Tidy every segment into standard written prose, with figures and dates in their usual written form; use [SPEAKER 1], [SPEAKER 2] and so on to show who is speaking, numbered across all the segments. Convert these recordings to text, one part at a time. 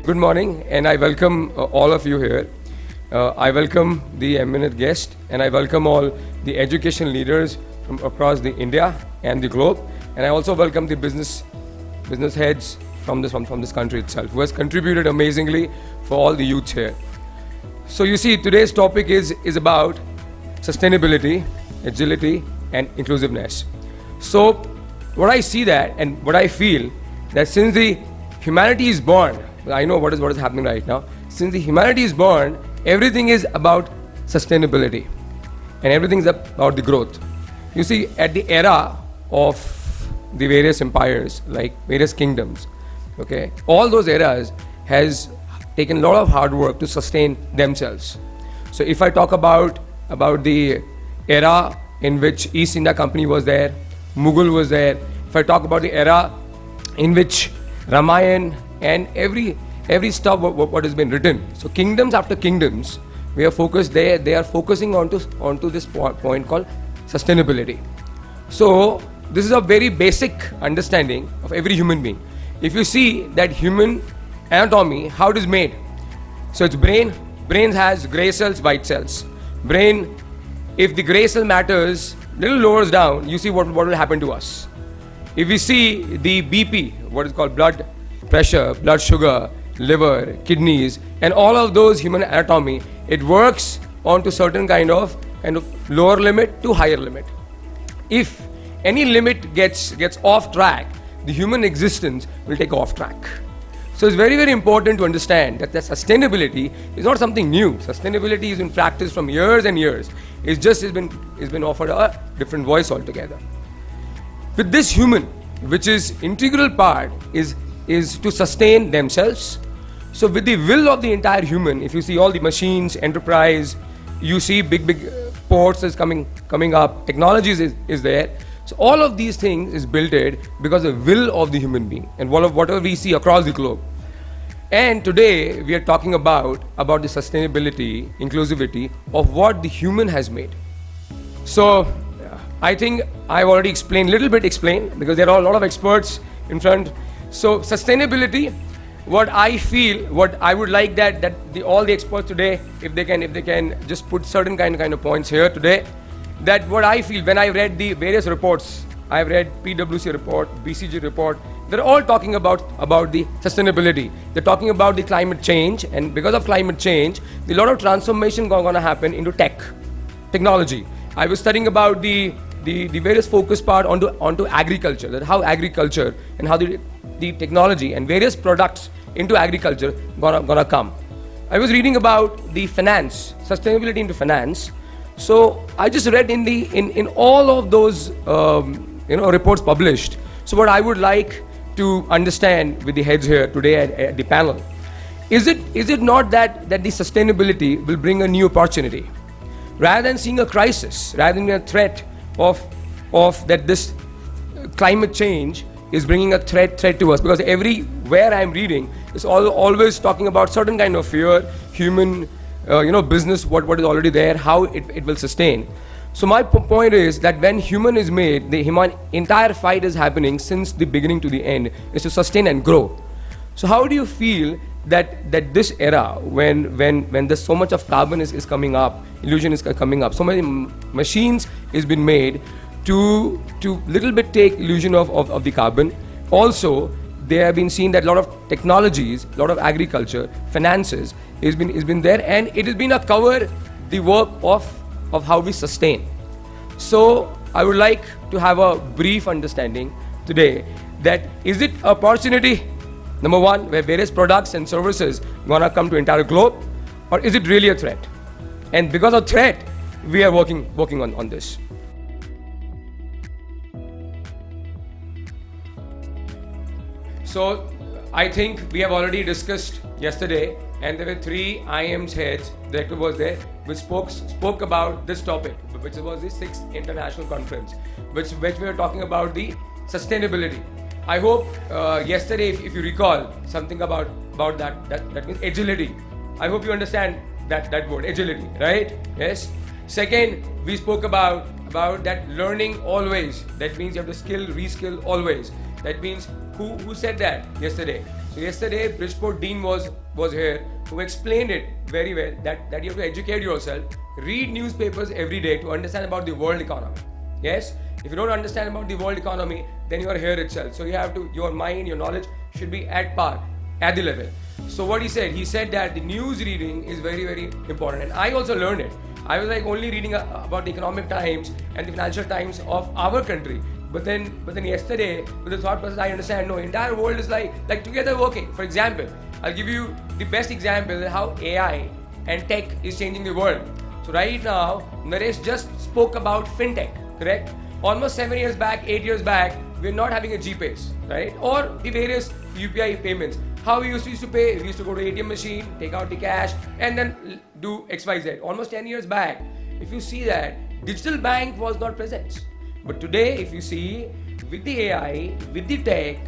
[SPEAKER 1] Good morning, and I welcome all of you here. I welcome the eminent guest, and I welcome all the education leaders from across the India and the globe. And I also welcome the business heads from this country itself, who has contributed amazingly for all the youth here. So you see, today's topic is about sustainability, agility, and inclusiveness. So what I see that, and what I feel, that since the humanity is born, I know what is happening right now. Since the humanity is born, everything is about sustainability, and everything is about the growth. You see, at the era of the various empires, like various kingdoms, okay, all those eras has taken a lot of hard work to sustain themselves. So if I talk about the era in which East India Company was there, Mughal was there, if I talk about the era in which Ramayana and every stuff what has been written, so kingdoms after kingdoms, we are focused there. They are focusing onto this point called sustainability. So this is a very basic understanding of every human being. If you see that human anatomy, how it is made, so it's brain has gray cells, white cells. Brain, if the gray cell matters little lowers down, you see what will happen to us. If we see the BP, what is called blood pressure, blood sugar, liver, kidneys, and all of those human anatomy, it works onto certain kind of lower limit to higher limit. If any limit gets off track, the human existence will take off track. So it's very, very important to understand that the sustainability is not something new. Sustainability is in practice from years and years. It's been offered a different voice altogether. With this human, which is integral part, is to sustain themselves. So with the will of the entire human, if you see all the machines, enterprise, you see big ports is coming up, technologies is there. So all of these things is built because of the will of the human being and whatever we see across the globe. And today we are talking about the sustainability, inclusivity of what the human has made. So I think I've already explained because there are a lot of experts in front. So sustainability, what I feel, what I would like that all the experts today, if they can just put certain kind of points here today, that what I feel when I read the various reports, I've read PwC report, BCG report, they're all talking about the sustainability. They're talking about the climate change, and because of climate change, a lot of transformation going to happen into technology. I was studying about the various focus part onto agriculture, that how agriculture and how the technology and various products into agriculture gonna come. I was reading about the finance, sustainability into finance. So I just read in all of those reports published. So what I would like to understand with the heads here today at the panel, is it not that the sustainability will bring a new opportunity, rather than seeing a crisis, rather than a threat of that this climate change is bringing a threat to us, because everywhere I'm reading is always talking about certain kind of fear, human business, what is already there, how it will sustain. So my point is that when human is made, the entire fight is happening since the beginning to the end is to sustain and grow. So how do you feel that this era, when there's so much of carbon is coming up, illusion is coming up, so many machines is been made to little bit take illusion of the carbon. Also, they have been seen that a lot of technologies, a lot of agriculture, finances is been there, and it has been a cover the work of how we sustain. So I would like to have a brief understanding today that is it opportunity, number one, where various products and services gonna come to entire globe, or is it really a threat? And because of threat, we are working on this. So I think we have already discussed yesterday, and there were 3 IIM's heads, director was there, which spoke about this topic, which was the 6th international conference, which we were talking about the sustainability. I hope yesterday, if you recall something about that means agility. I hope you understand that word, agility, right? Yes. Second, we spoke about that learning always. That means you have to reskill always. That means who said that yesterday? So yesterday, Bridgeport Dean was here, who explained it very well, that you have to educate yourself, read newspapers every day to understand about the world economy. Yes? If you don't understand about the world economy, then you are here itself. So you have to, your mind, your knowledge should be at par, at the level. So what he said that the news reading is very, very important. And I also learned it. I was like only reading about the economic times and the financial times of our country. But then yesterday, with the thought process, I understand, no, entire world is like together working. For example, I'll give you the best example of how AI and tech is changing the world. So right now, Naresh just spoke about fintech, correct? Almost 7 years back, 8 years back, we're not having a GPays, right? Or the various UPI payments. How we used to pay? We used to go to ATM machine, take out the cash, and then do XYZ. Almost 10 years back, if you see that, digital bank was not present. But today, if you see, with the AI, with the tech,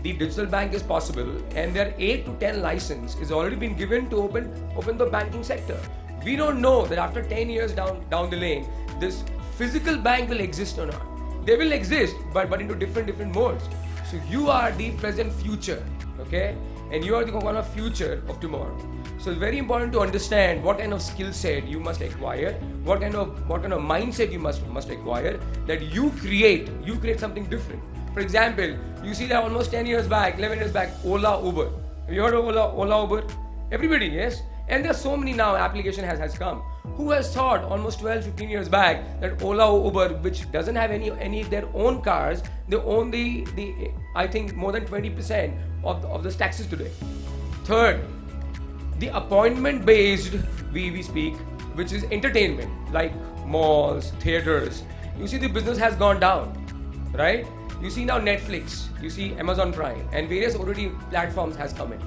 [SPEAKER 1] the digital bank is possible, and there are 8 to 10 license is already been given to open the banking sector. We don't know that after 10 years down the lane, this physical bank will exist or not. They will exist, but into different modes. So you are the present future, okay? And you are the kind of future of tomorrow. So it's very important to understand what kind of skill set you must acquire, what kind of mindset you must acquire, that you create something different. For example, you see that almost 10 years back, 11 years back, Ola, Uber. Have you heard of Ola, Uber? Everybody, yes? And there are so many now application has come. Who has thought almost 12, 15 years back that Ola or Uber, which doesn't have any of their own cars, they own the I think more than 20% of the taxis today. Third, the appointment based we speak, which is entertainment, like malls, theaters. You see the business has gone down, right? You see now Netflix, you see Amazon Prime, and various OTT platforms has come in.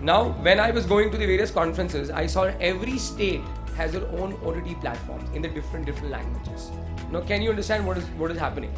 [SPEAKER 1] Now, when I was going to the various conferences, I saw every state has their own OTT platforms in the different languages. Now, can you understand what is happening?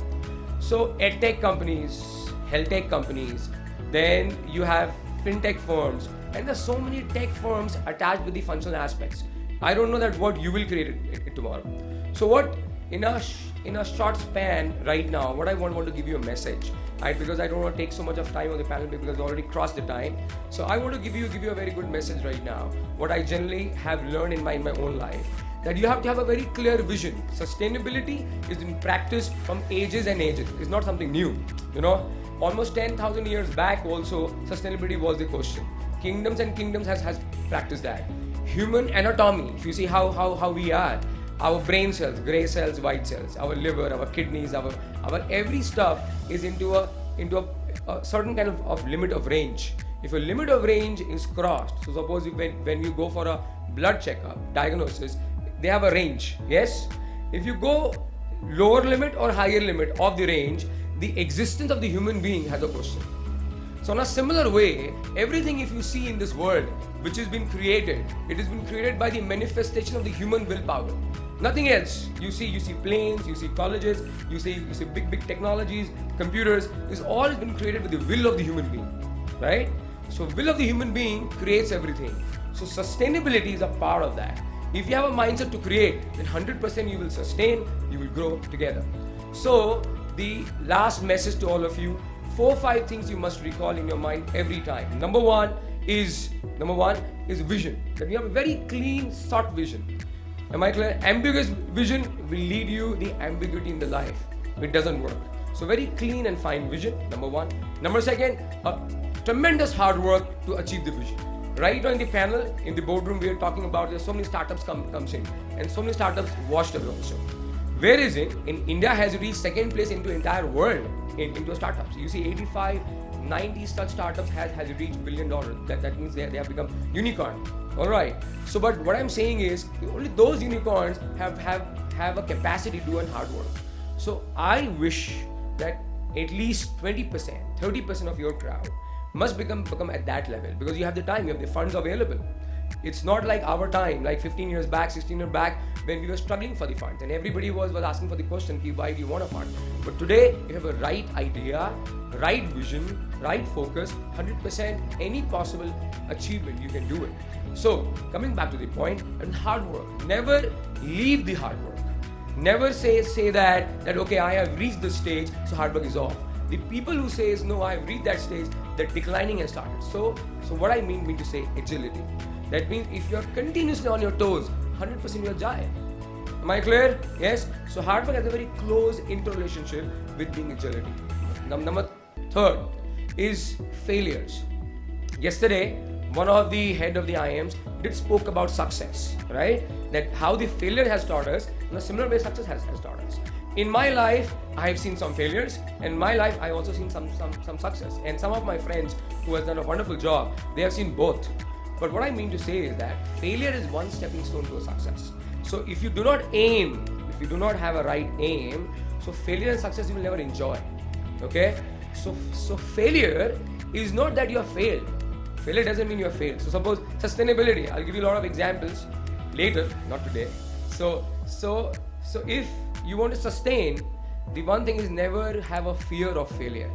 [SPEAKER 1] So, edtech companies, health tech companies, then you have fintech firms, and there's so many tech firms attached with the functional aspects. I don't know that what you will create it tomorrow. So, what in a short span right now, what I want to give you a message, right? Because I don't want to take so much of time on the panel because I already crossed the time. So I want to give you a very good message right now. What I generally have learned in my own life, that you have to have a very clear vision. Sustainability is in practice from ages and ages. It's not something new. You know, almost 10,000 years back also, sustainability was the question. Kingdoms and kingdoms has practiced that. Human anatomy, if you see how we are, our brain cells, gray cells, white cells, our liver, our kidneys, our every stuff is into a certain kind of limit of range. If a limit of range is crossed, so suppose when you go for a blood checkup, diagnosis, they have a range, yes? If you go lower limit or higher limit of the range, the existence of the human being has a question. So in a similar way, everything if you see in this world which has been created, it has been created by the manifestation of the human willpower. Nothing else. You see planes, you see colleges, you see big technologies, computers. It's all been created with the will of the human being, right? So will of the human being creates everything. So sustainability is a part of that. If you have a mindset to create, then 100% you will sustain, you will grow together. So the last message to all of you, 4 or 5 things you must recall in your mind every time. Number one is vision. That you have a very clean, short vision. Am I clear? Ambiguous vision will lead you the ambiguity in the life. It doesn't work. So very clean and fine vision, number one. Number second, a tremendous hard work to achieve the vision. Right now in the panel, in the boardroom, we are talking about there's so many startups comes in, and so many startups washed away also. Where is it? In India has reached second place into entire world into startups. You see 85, 90 such startups has reached $1 billion. That means they have become unicorn. All right. So, but what I'm saying is only those unicorns have a capacity to do hard work. So I wish that at least 20%, 30% of your crowd must become at that level, because you have the time, you have the funds available. It's not like our time, like 15 years back, 16 years back, when we were struggling for the funds and everybody was asking for the question, why do you want a fund? But today, you have a right idea, right vision, right focus, 100% any possible achievement, you can do it. So, coming back to the point, and hard work. Never leave the hard work. Never say that okay, I have reached this stage, so hard work is off. The people who says, no, I've reached that stage, the declining has started. So what I mean to say agility. That means if you're continuously on your toes, 100% you're agile. Am I clear? Yes? So hard work has a very close interrelationship with being agility. Number third is failures. Yesterday, one of the head of the IMs did spoke about success, right? That how the failure has taught us, in a similar way success has taught us. In my life, I have seen some failures. In my life, I also seen some success. And some of my friends who has done a wonderful job, they have seen both. But what I mean to say is that failure is one stepping stone to a success. So if you do not aim, if you do not have a right aim, so failure and success you will never enjoy. Okay? So failure is not that you have failed. Failure doesn't mean you have failed. So suppose sustainability, I'll give you a lot of examples later, not today. So if you want to sustain, the one thing is never have a fear of failure.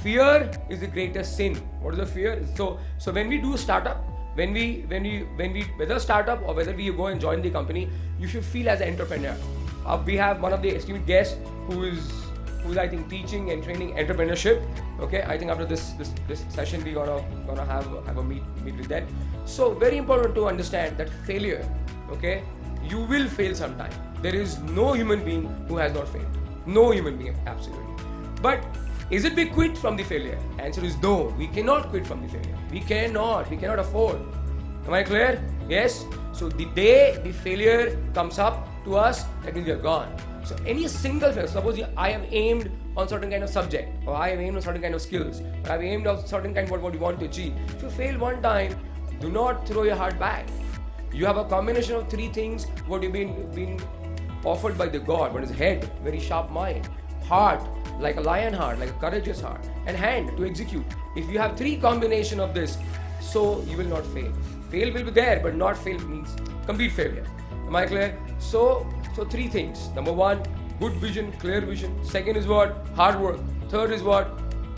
[SPEAKER 1] Fear is the greatest sin. What is the fear? So when we do a startup, when we whether startup or whether we go and join the company, you should feel as an entrepreneur. We have one of the esteemed guests who is I think teaching and training entrepreneurship. Okay, I think after this session we gonna have a meet with them. So very important to understand that failure. Okay, you will fail sometime. There is no human being who has not failed. No human being, absolutely. But is it we quit from the failure? Answer is no. We cannot quit from the failure. We cannot afford. Am I clear? Yes. So the day the failure comes up to us, that means we are gone. So any single failure, suppose I have aimed on certain kind of subject, or I have aimed on certain kind of skills, or I have aimed on certain kind of what you want to achieve. If you fail one time, do not throw your heart back. You have a combination of three things what you've been offered by the God. One is head, very sharp mind, heart, like a lion heart, like a courageous heart, and hand to execute. If you have three combination of this, so you will not fail. Fail will be there, but not fail means complete failure. Am I clear? So three things. Number one, good vision, clear vision. Second is what? Hard work. Third is what?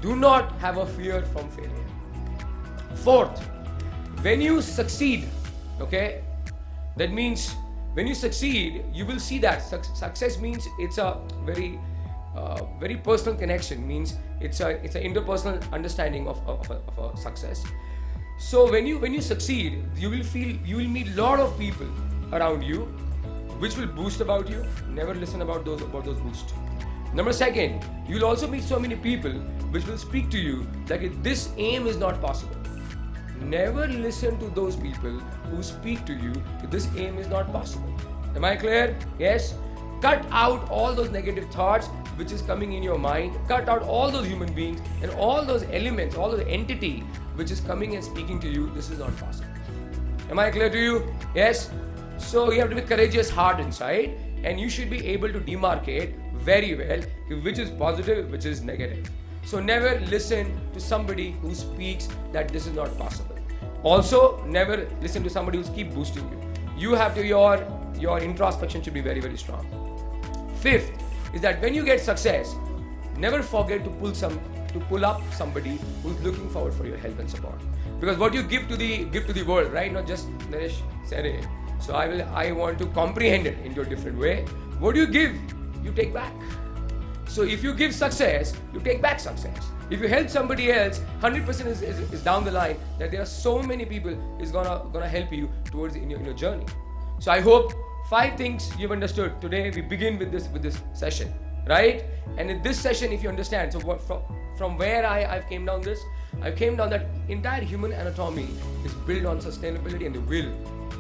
[SPEAKER 1] Do not have a fear from failure. Fourth, when you succeed, okay, that means when you succeed, you will see that success means it's a very personal connection, means it's an interpersonal understanding of a success. So when you succeed, you will meet a lot of people around you which will boost about you. Never listen about those boosts. Number second, you will also meet so many people which will speak to you that this aim is not possible. Never listen to those people who speak to you that this aim is not possible. Am I clear? Yes? Cut out all those negative thoughts which is coming in your mind. Cut out all those human beings and all those elements, all those entity which is coming and speaking to you. This is not possible. Am I clear to you? Yes? So you have to be courageous heart inside, and you should be able to demarcate very well which is positive, which is negative. So never listen to somebody who speaks that this is not possible. Also, never listen to somebody who keep boosting you. You have to, your introspection should be very, very strong. Fifth is that when you get success, never forget to pull up somebody who's looking forward for your help and support. Because what you give to the world, right? Not just Naresh said it. So I want to comprehend it into a different way. What you give, you take back. So if you give success, you take back success. If you help somebody else, 100% is down the line that there are so many people is gonna help you towards in your journey. So I hope 5 things you've understood. Today we begin with this session, right? And in this session, if you understand, so what from where I've came down this, I came down that entire human anatomy is built on sustainability and the will.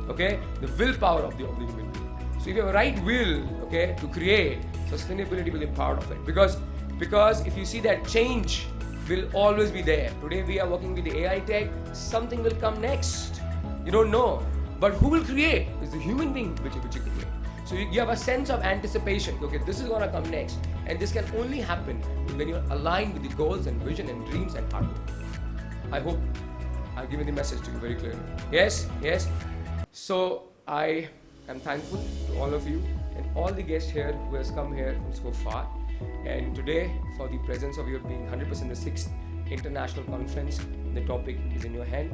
[SPEAKER 1] Okay, the willpower of the human being. So if you have a right will, okay, to create, sustainability will be part of it. Because if you see that change will always be there. Today we are working with the AI tech. Something will come next. You don't know, but who will create? It's the human being which you create. So you have a sense of anticipation. Okay, this is gonna come next, and this can only happen when you're aligned with the goals and vision and dreams and hard work. I hope I've given the message to you very clearly. Yes. So I am thankful to all of you and all the guests here who has come here from so far. And today, for the presence of you being 100% the 6th International Conference, the topic is in your hand.